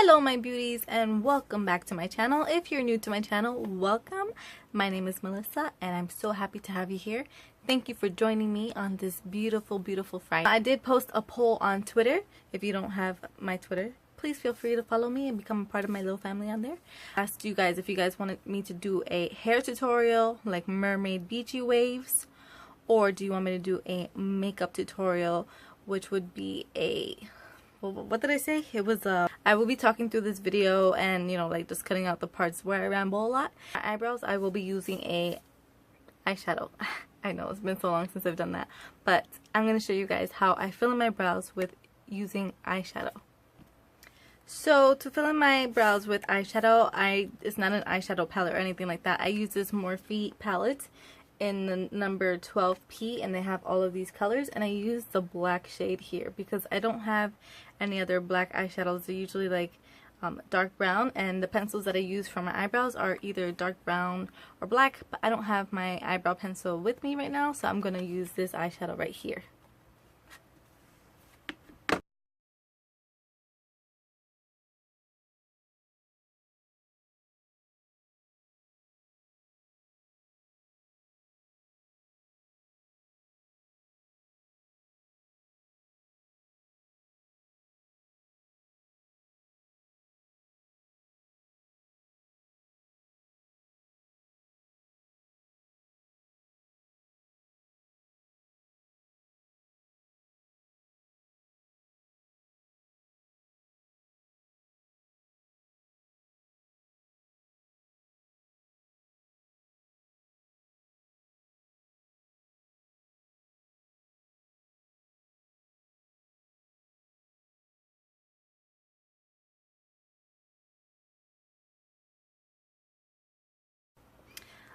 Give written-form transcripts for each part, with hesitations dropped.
Hello my beauties and welcome back to my channel. If you're new to my channel, welcome. My name is Melissa and I'm so happy to have you here. Thank you for joining me on this beautiful Friday. I did post a poll on Twitter. If you don't have my Twitter, please feel free to follow me and become a part of my little family on there. I asked you guys if you guys wanted me to do a hair tutorial like mermaid beachy waves, or do you want me to do a makeup tutorial, which would be a, well, what did I say? It was I will be talking through this video and, you know, like just cutting out the parts where I ramble a lot. My eyebrows, I will be using a eyeshadow. I know it's been so long since I've done that, but I'm going to show you guys how I fill in my brows with using eyeshadow. So to fill in my brows with eyeshadow, it's not an eyeshadow palette or anything like that. I use this Morphe palette in the number 12P, and they have all of these colors, and I use the black shade here because I don't have any other black eyeshadows. They're usually like dark brown, and the pencils that I use for my eyebrows are either dark brown or black, but I don't have my eyebrow pencil with me right now, so I'm going to use this eyeshadow right here.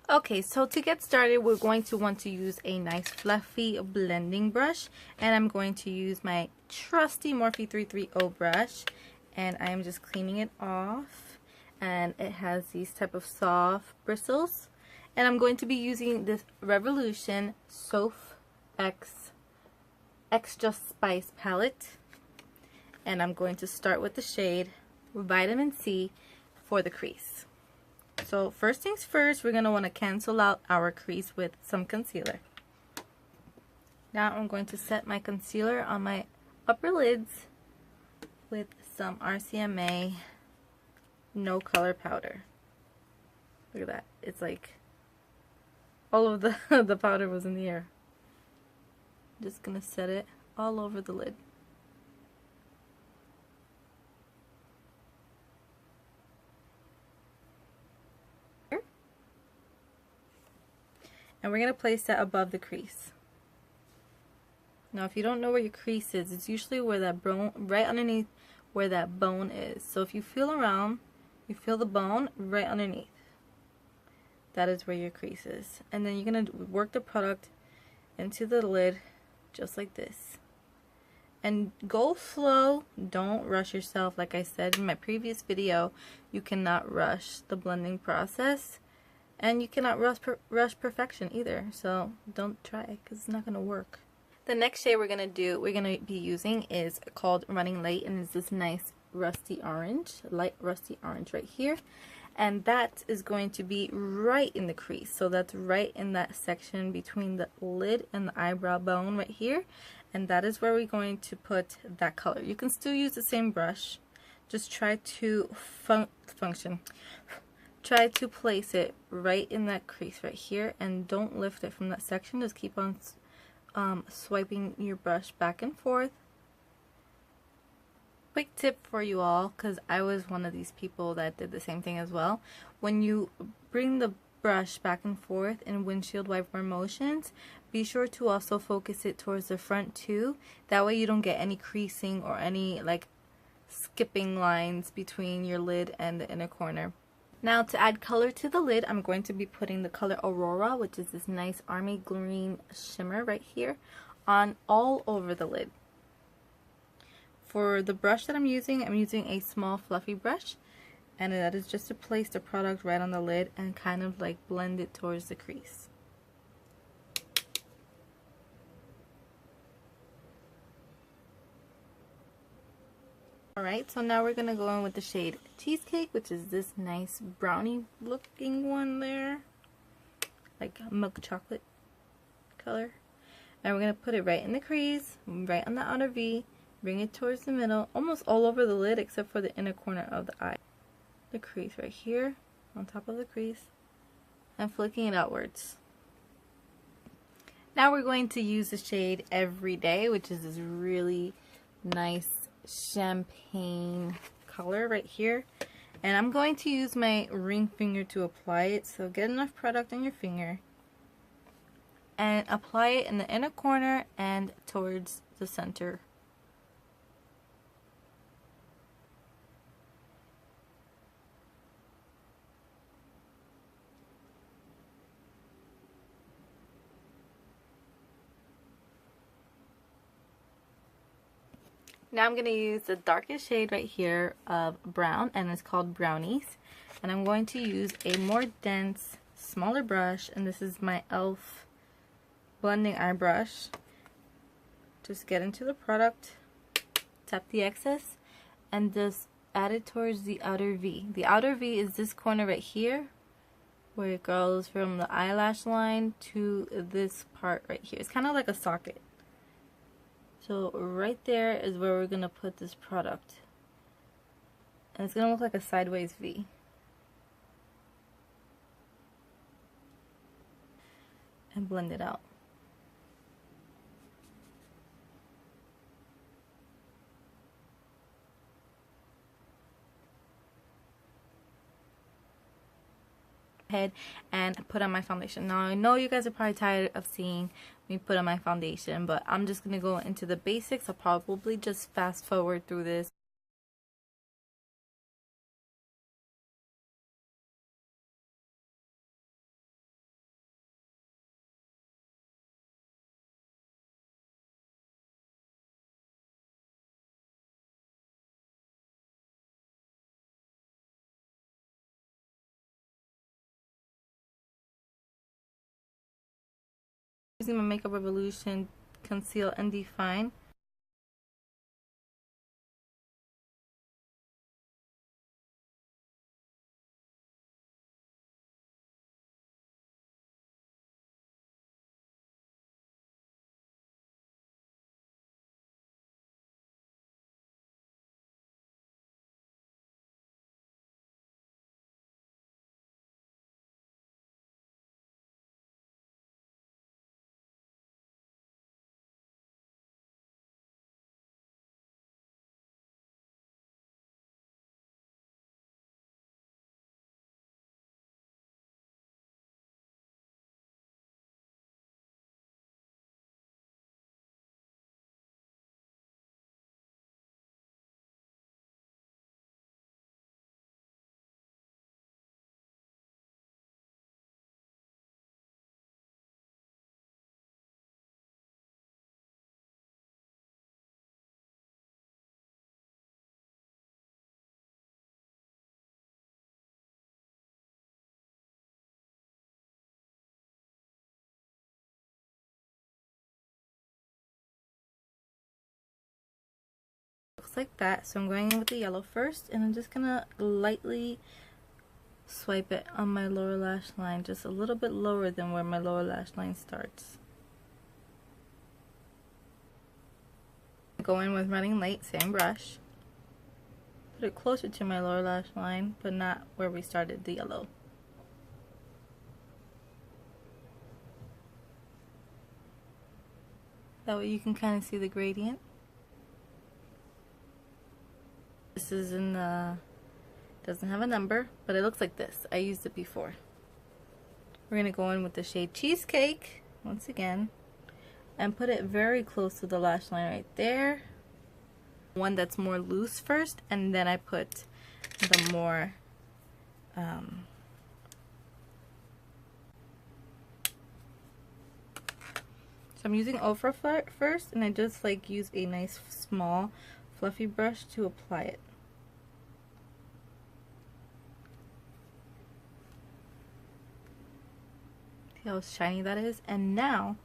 Okay, so to get started, we're going to want to use a nice fluffy blending brush, and I'm going to use my trusty Morphe 330 brush, and I am just cleaning it off, and it has these type of soft bristles, and I'm going to be using this Revolution Soph X Extra Spice palette, and I'm going to start with the shade Vitamin C for the crease. So first things first, we're going to want to cancel out our crease with some concealer. Now I'm going to set my concealer on my upper lids with some RCMA no color powder. Look at that. It's like all of the powder was in the air. I'm just going to set it all over the lid. And we're going to place that above the crease. Now if you don't know where your crease is, it's usually where that bone, right underneath where that bone is. So if you feel around, you feel the bone right underneath. That is where your crease is. And then you're going to work the product into the lid just like this. And go slow, don't rush yourself. Like I said in my previous video, you cannot rush the blending process. And you cannot rush perfection either, so don't try it because it's not going to work. The next shade we're going to be using is called Running Late, and it's this nice rusty orange, light rusty orange right here. And that is going to be right in the crease, so that's right in that section between the lid and the eyebrow bone right here. And that is where we're going to put that color. You can still use the same brush, just try to Try to place it right in that crease right here, and don't lift it from that section. Just keep on swiping your brush back and forth. Quick tip for you all, because I was one of these people that did the same thing as well. When you bring the brush back and forth in windshield wiper motions, be sure to also focus it towards the front too. That way you don't get any creasing or any like skipping lines between your lid and the inner corner. Now to add color to the lid, I'm going to be putting the color Aurora, which is this nice army green shimmer right here, on all over the lid. For the brush that I'm using a small fluffy brush, and that is just to place the product right on the lid and kind of like blend it towards the crease. Alright, so now we're going to go in with the shade Cheesecake, which is this nice brownie looking one there. Like milk chocolate color. And we're going to put it right in the crease, right on the outer V. Bring it towards the middle, almost all over the lid except for the inner corner of the eye. The crease right here, on top of the crease. And flicking it outwards. Now we're going to use the shade Everyday, which is this really nice champagne color right here. And I'm going to use my ring finger to apply it. So get enough product on your finger. And apply it in the inner corner and towards the center. Now I'm going to use the darkest shade right here of brown, and it's called Brownies. And I'm going to use a more dense, smaller brush, and this is my e.l.f. blending eye brush. Just get into the product, tap the excess, and just add it towards the outer V. The outer V is this corner right here, where it goes from the eyelash line to this part right here. It's kind of like a socket. So right there is where we're going to put this product. And it's going to look like a sideways V. And blend it out. Head and put on my foundation. Now I know you guys are probably tired of seeing me put on my foundation, but I'm just gonna go into the basics. I'll probably just fast forward through this. Using my Makeup Revolution Conceal and Define. Looks like that. So I'm going in with the yellow first, and I'm just gonna lightly swipe it on my lower lash line, just a little bit lower than where my lower lash line starts. Go in with Running Late, same brush. Put it closer to my lower lash line, but not where we started the yellow. That way you can kind of see the gradient. This is in the, doesn't have a number, but it looks like this. I used it before. We're going to go in with the shade Cheesecake, once again, and put it very close to the lash line right there. One that's more loose first, and then I put the more so I'm using Ultra first, and I just like use a nice small fluffy brush to apply it. See how shiny that is? And now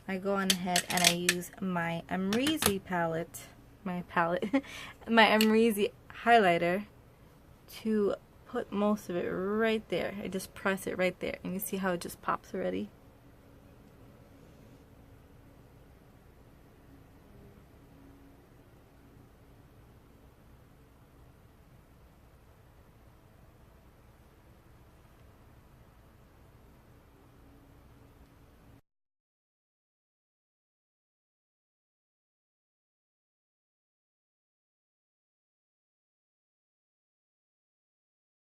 I go on ahead and I use my Amrezy palette my palette, my Amrezy highlighter to put most of it right there. I just press it right there and you see how it just pops already.